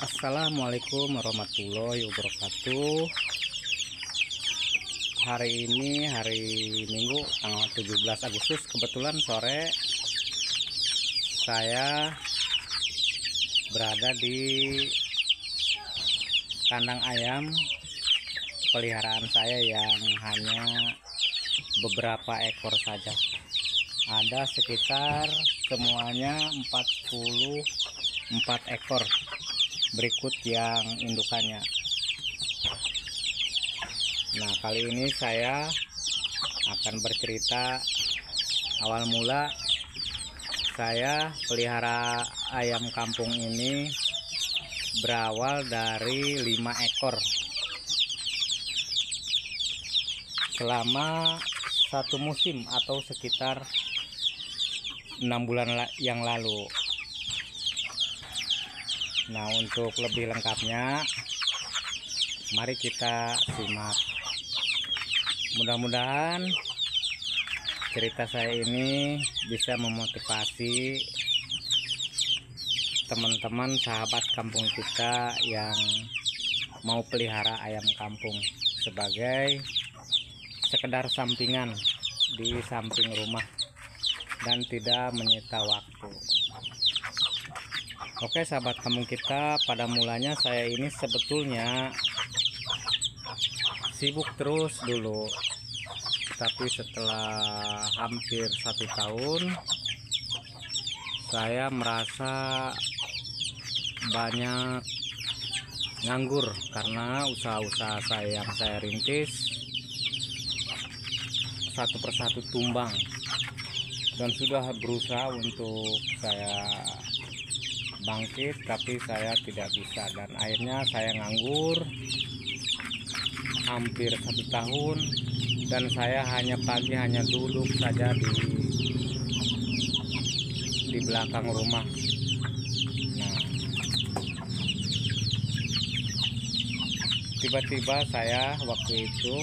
Assalamualaikum warahmatullahi wabarakatuh. Hari ini hari Minggu tanggal 17 Agustus, kebetulan sore saya berada di kandang ayam peliharaan saya yang hanya beberapa ekor saja. Ada sekitar semuanya 44 ekor. Berikut yang indukannya. Nah, kali ini saya akan bercerita awal mula saya pelihara ayam kampung ini berawal dari 5 ekor. Selama satu musim atau sekitar 6 bulan yang lalu. Nah, untuk lebih lengkapnya mari kita simak. Mudah-mudahan cerita saya ini bisa memotivasi teman-teman sahabat kampung kita yang mau pelihara ayam kampung sebagai sekedar sampingan di samping rumah dan tidak menyita waktu. Oke sahabat kampung kita, pada mulanya saya ini sebetulnya sibuk terus dulu, tapi setelah hampir 1 tahun saya merasa banyak nganggur karena usaha-usaha saya yang saya rintis satu persatu tumbang, dan sudah berusaha untuk saya bangkit tapi saya tidak bisa, dan akhirnya saya nganggur hampir 1 tahun dan saya hanya duduk saja di belakang rumah. Nah, tiba-tiba saya waktu itu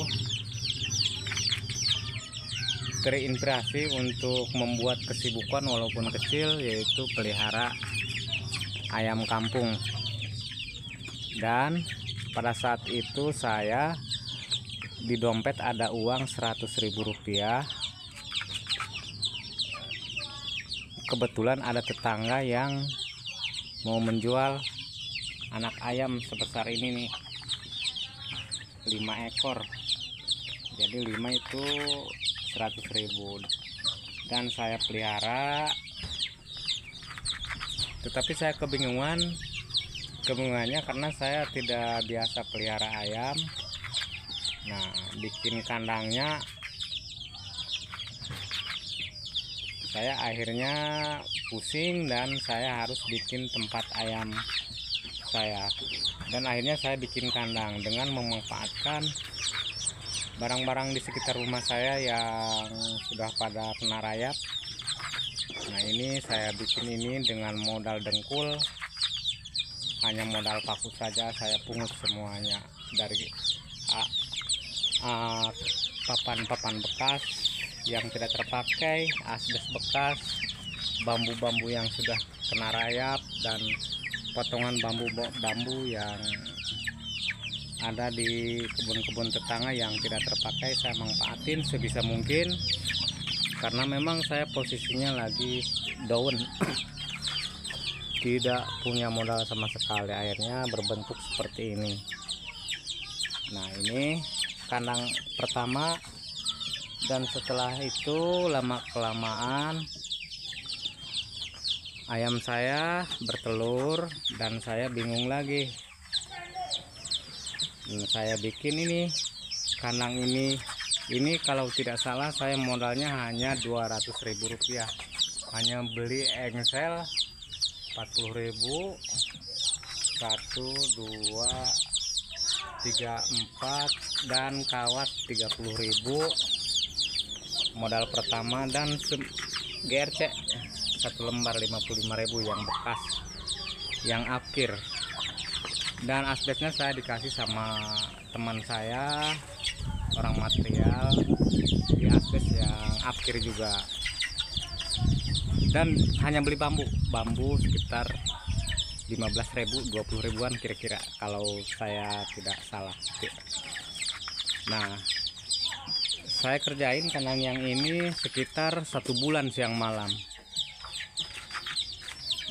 terinspirasi untuk membuat kesibukan walaupun kecil, yaitu pelihara ayam kampung. Dan pada saat itu saya di dompet ada uang Rp100.000. Kebetulan ada tetangga yang mau menjual anak ayam sebesar ini nih, 5 ekor. Jadi 5 itu 100.000 dan saya pelihara. Tetapi saya kebingungan kebingungannya karena saya tidak biasa pelihara ayam. Nah, bikin kandangnya saya akhirnya pusing dan saya harus bikin tempat ayam saya. Dan akhirnya saya bikin kandang dengan memanfaatkan barang-barang di sekitar rumah saya yang sudah pada kena rayap. Nah, ini saya bikin ini dengan modal dengkul, hanya modal paku saja saya pungut semuanya dari papan-papan bekas yang tidak terpakai, asbes bekas, bambu-bambu yang sudah kena rayap, dan potongan bambu yang ada di kebun-kebun tetangga yang tidak terpakai saya manfaatin sebisa mungkin, karena memang saya posisinya lagi down tidak punya modal sama sekali, akhirnya berbentuk seperti ini. Nah, ini kandang pertama, dan setelah itu lama kelamaan ayam saya bertelur dan saya bingung lagi. Dan saya bikin ini kandang ini kalau tidak salah saya modalnya hanya Rp200.000, hanya beli engsel 40.000, 1 2 3 4 dan kawat 30.000 modal pertama, dan GRC 1 lembar 55.000 yang bekas, yang akhir. Dan asbesnya saya dikasih sama teman saya, orang material di asbes yang akhir juga. Dan hanya beli bambu sekitar 15.000, 20.000-an kira-kira kalau saya tidak salah. Nah, saya kerjain kandang yang ini sekitar 1 bulan siang malam,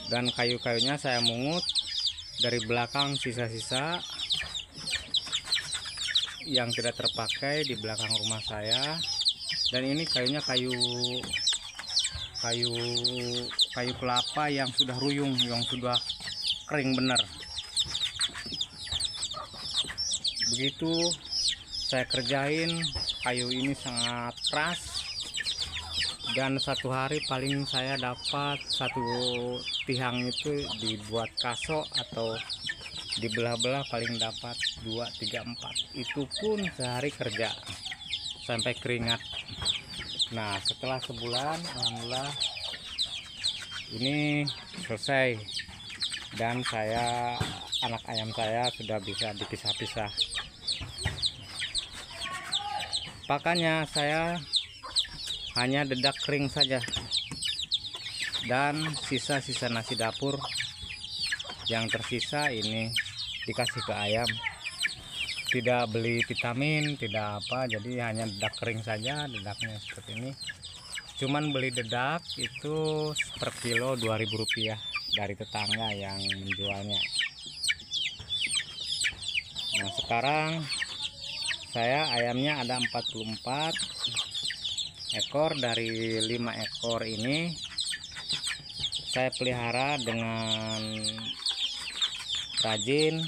dan kayu-kayunya saya mungut dari belakang, sisa-sisa yang tidak terpakai di belakang rumah saya. Dan ini kayunya kayu kelapa yang sudah ruyung, yang sudah kering benar. Begitu saya kerjain, kayu ini sangat keras, dan 1 hari paling saya dapat 1 tiang itu dibuat kaso atau dibelah-belah paling dapat 2, 3, 4. Itu pun sehari kerja sampai keringat. Nah, setelah sebulan alhamdulillah ini selesai, dan anak ayam saya sudah bisa dipisah-pisah. Pakannya saya hanya dedak kering saja, dan sisa-sisa nasi dapur yang tersisa ini dikasih ke ayam. Tidak beli vitamin, tidak apa, jadi hanya dedak kering saja. Dedaknya seperti ini, cuman beli dedak itu per kilo Rp2.000 dari tetangga yang menjualnya. Nah, sekarang saya ayamnya ada 44 ekor. Dari 5 ekor ini saya pelihara dengan rajin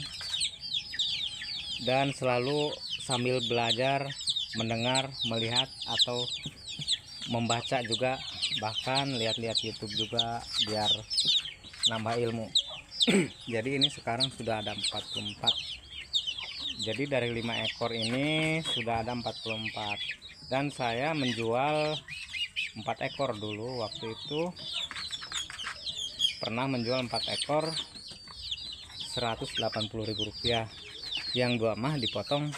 dan selalu sambil belajar, mendengar, melihat, atau membaca juga, bahkan lihat-lihat YouTube juga biar nambah ilmu. Jadi ini sekarang sudah ada 44. Jadi dari 5 ekor ini sudah ada 44, dan saya menjual 4 ekor dulu. Waktu itu pernah menjual 4 ekor Rp180.000, yang 2 mah dipotong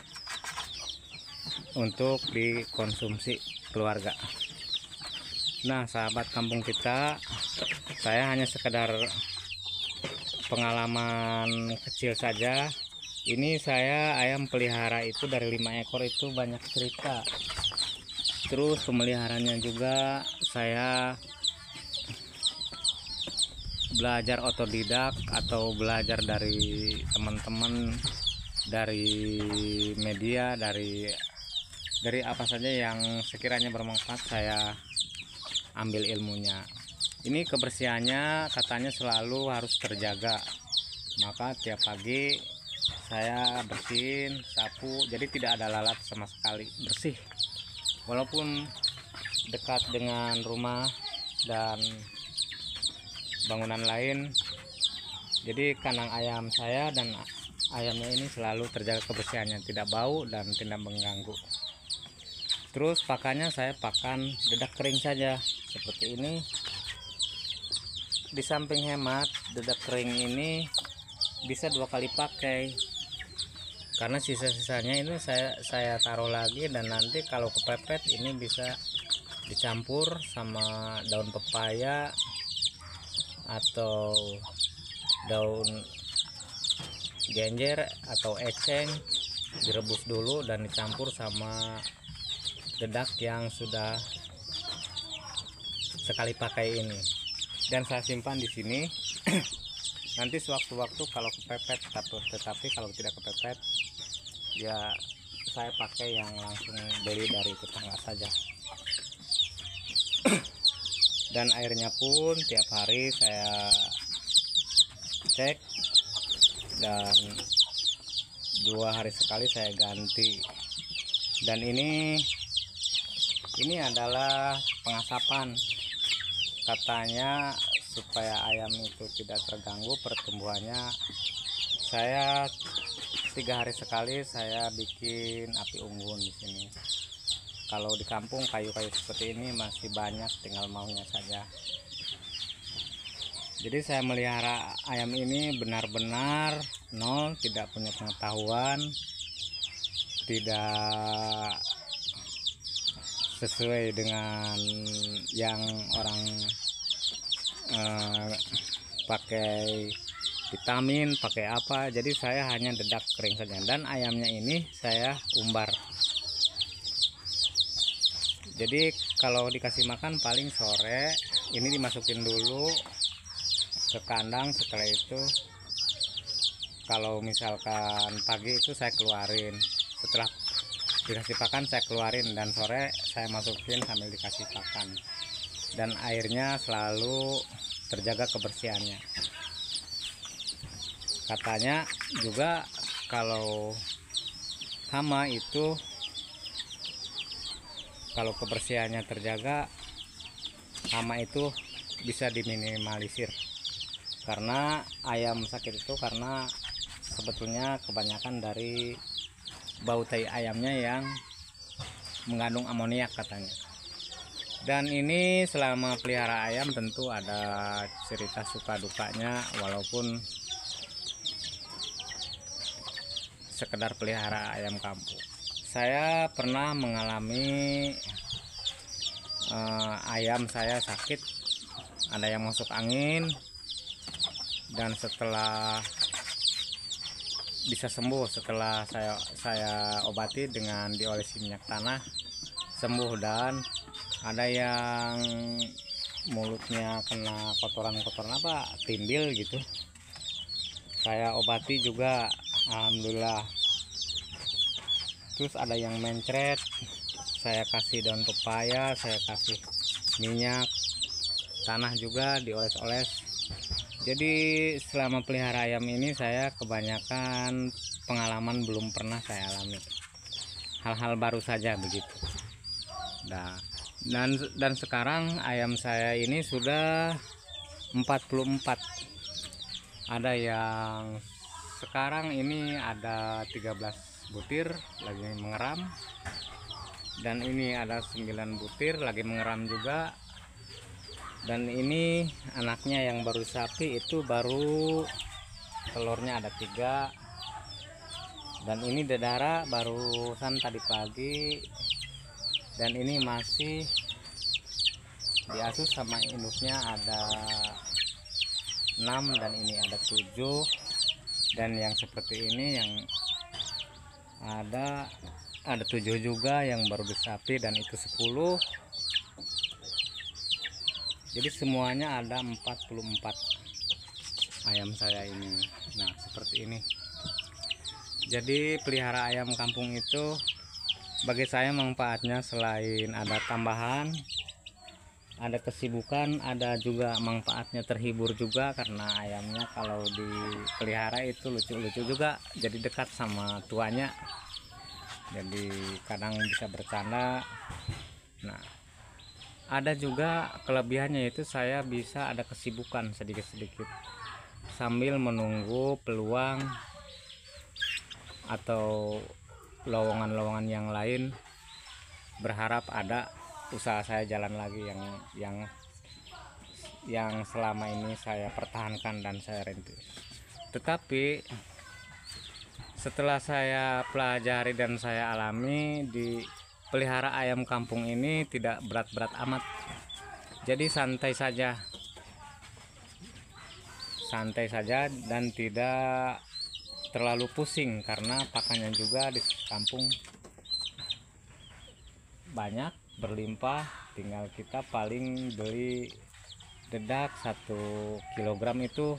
untuk dikonsumsi keluarga. Nah, sahabat kampung kita, saya hanya sekedar pengalaman kecil saja. Ini saya ayam pelihara itu dari 5 ekor itu banyak cerita. Terus pemeliharanya juga saya belajar otodidak atau belajar dari teman-teman, dari media, dari apa saja yang sekiranya bermanfaat saya ambil ilmunya. Ini kebersihannya katanya selalu harus terjaga, Maka tiap pagi saya bersihin, sapu, jadi tidak ada lalat sama sekali, bersih. Walaupun dekat dengan rumah dan bangunan lain, jadi kandang ayam saya dan ayamnya ini selalu terjaga kebersihannya, tidak bau dan tidak mengganggu. Terus pakannya saya pakan dedak kering saja seperti ini. Di samping hemat, dedak kering ini bisa 2 kali pakai, karena sisa-sisanya ini saya taruh lagi, dan nanti kalau kepepet ini bisa dicampur sama daun pepaya atau daun genjer atau eceng, direbus dulu dan dicampur sama dedak yang sudah sekali pakai ini, dan saya simpan di sini. Nanti sewaktu-waktu kalau kepepet, tetapi kalau tidak kepepet ya saya pakai yang langsung beli dari tetangga saja. Dan airnya pun tiap hari saya cek, dan 2 hari sekali saya ganti. Dan ini adalah pengasapan, katanya supaya ayam itu tidak terganggu pertumbuhannya. Saya 3 hari sekali saya bikin api unggun di sini. Kalau di kampung kayu-kayu seperti ini masih banyak, tinggal maunya saja. Jadi saya melihara ayam ini benar-benar nol, tidak punya pengetahuan, tidak sesuai dengan yang orang pakai vitamin, pakai apa. Jadi saya hanya dedak kering saja, dan ayamnya ini saya umbar. Jadi kalau dikasih makan paling sore, ini dimasukin dulu ke kandang. Setelah itu kalau misalkan pagi itu saya keluarin, setelah dikasih pakan saya keluarin, dan sore saya masukin sambil dikasih pakan. Dan airnya selalu terjaga kebersihannya. Katanya juga kalau hama itu, kalau kebersihannya terjaga, hama itu bisa diminimalisir. Karena ayam sakit itu karena sebetulnya kebanyakan dari bau tai ayamnya yang mengandung amoniak katanya. Dan ini selama pelihara ayam tentu ada cerita suka dukanya, walaupun sekedar pelihara ayam kampung. Saya pernah mengalami ayam saya sakit, ada yang masuk angin, dan setelah bisa sembuh, setelah saya obati dengan diolesi minyak tanah, sembuh. Dan ada yang mulutnya kena kotoran-kotoran apa, timbil gitu, saya obati juga, alhamdulillah. Terus ada yang mencret, saya kasih daun pepaya, saya kasih minyak tanah juga, dioles-oles. Jadi selama pelihara ayam ini saya kebanyakan pengalaman belum pernah saya alami, hal-hal baru saja begitu. Dan sekarang ayam saya ini sudah 44. Ada yang sekarang ini ada 13 butir lagi mengeram, dan ini ada 9 butir lagi mengeram juga. Dan ini anaknya yang baru sapi itu baru telurnya ada 3, dan ini dedara barusan tadi pagi. Dan ini masih diasuh sama induknya ada 6, dan ini ada 7. Dan yang seperti ini yang ada 7 juga yang baru disapi, dan itu 10. Jadi semuanya ada 44 ayam saya ini. Nah seperti ini. Jadi pelihara ayam kampung itu bagi saya manfaatnya selain ada tambahan, ada kesibukan, ada juga manfaatnya, terhibur juga karena ayamnya kalau dipelihara itu lucu-lucu juga, jadi dekat sama tuanya, jadi kadang bisa bercanda. Nah, ada juga kelebihannya, yaitu saya bisa ada kesibukan sedikit-sedikit sambil menunggu peluang atau lowongan-lowongan yang lain, berharap ada usaha saya jalan lagi yang selama ini saya pertahankan dan saya rintis. Tetapi setelah saya pelajari dan saya alami, di pelihara ayam kampung ini tidak berat-berat amat, jadi santai saja dan tidak terlalu pusing karena pakannya juga di kampung banyak, berlimpah. Tinggal kita paling beli dedak 1 kilogram itu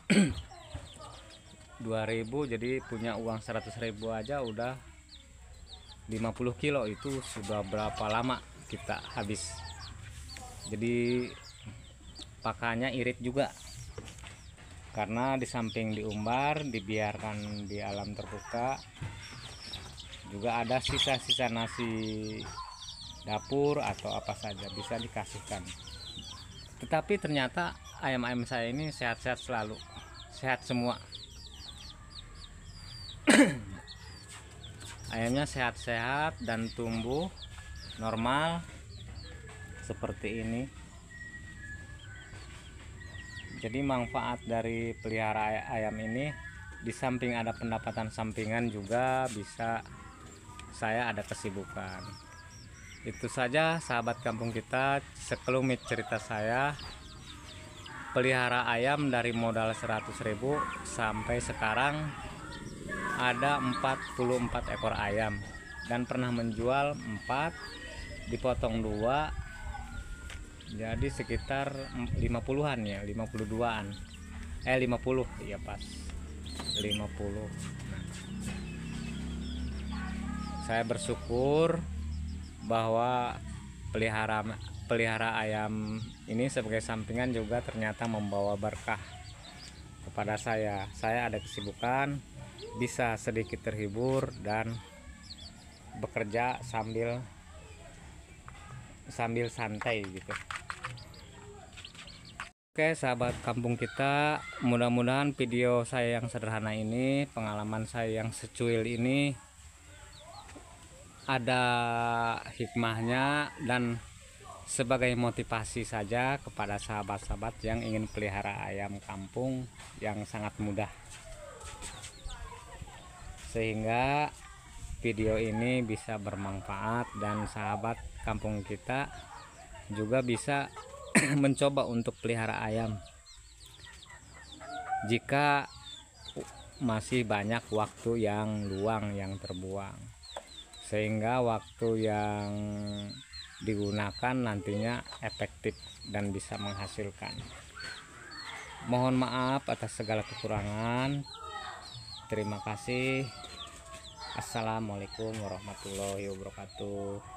2.000, jadi punya uang 100.000 aja udah 50 kilo. Itu sudah berapa lama kita habis. Jadi pakannya irit juga, karena di samping diumbar, dibiarkan di alam terbuka, juga ada sisa-sisa nasi dapur atau apa saja bisa dikasihkan. Tetapi ternyata ayam-ayam saya ini sehat-sehat selalu, sehat semua. Ayamnya sehat-sehat dan tumbuh normal seperti ini. Jadi manfaat dari pelihara ayam ini, di samping ada pendapatan sampingan, juga bisa saya ada kesibukan. Itu saja sahabat kampung kita, sekelumit cerita saya pelihara ayam dari modal 100.000 sampai sekarang ada 44 ekor ayam, dan pernah menjual 4, dipotong 2, jadi sekitar 50-an ya, 52-an, 50, ya pas 50. Nah, saya bersyukur bahwa pelihara ayam ini sebagai sampingan juga ternyata membawa berkah kepada saya. Saya ada kesibukan, bisa sedikit terhibur dan bekerja sambil santai gitu. Oke sahabat kampung kita, mudah-mudahan video saya yang sederhana ini, pengalaman saya yang secuil ini, ada hikmahnya dan sebagai motivasi saja kepada sahabat-sahabat yang ingin pelihara ayam kampung yang sangat mudah, sehingga video ini bisa bermanfaat dan sahabat kampung kita juga bisa mencoba untuk pelihara ayam jika masih banyak waktu yang luang yang terbuang, sehingga waktu yang digunakan nantinya efektif dan bisa menghasilkan. Mohon maaf atas segala kekurangan. Terima kasih. Assalamualaikum warahmatullahi wabarakatuh.